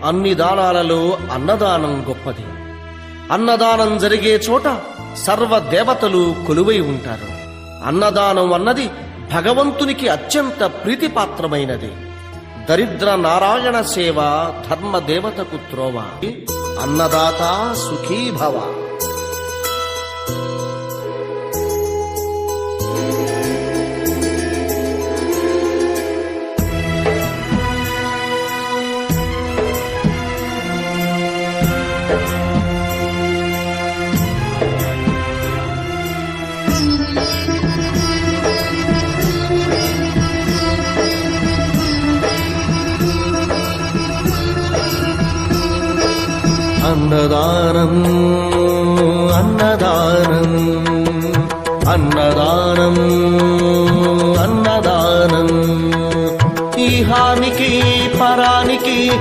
అన్ని దానాలలో అన్నదానం గొప్పది. అన్నదానం జరిగే చోట సర్వ దేవతలు కొలువై ఉంటారు. అన్నదానం అన్నది భగవంతునికి అత్యంత ప్రీతిపాత్రమైనది. దరిద్ర నారాయణ సేవ ధర్మదేవతకు త్రోవ. అన్నదాత సుఖీభవ. అన్నదానం అన్నదానం అన్నదానం అన్నదానం. ఈహానికి పరానికి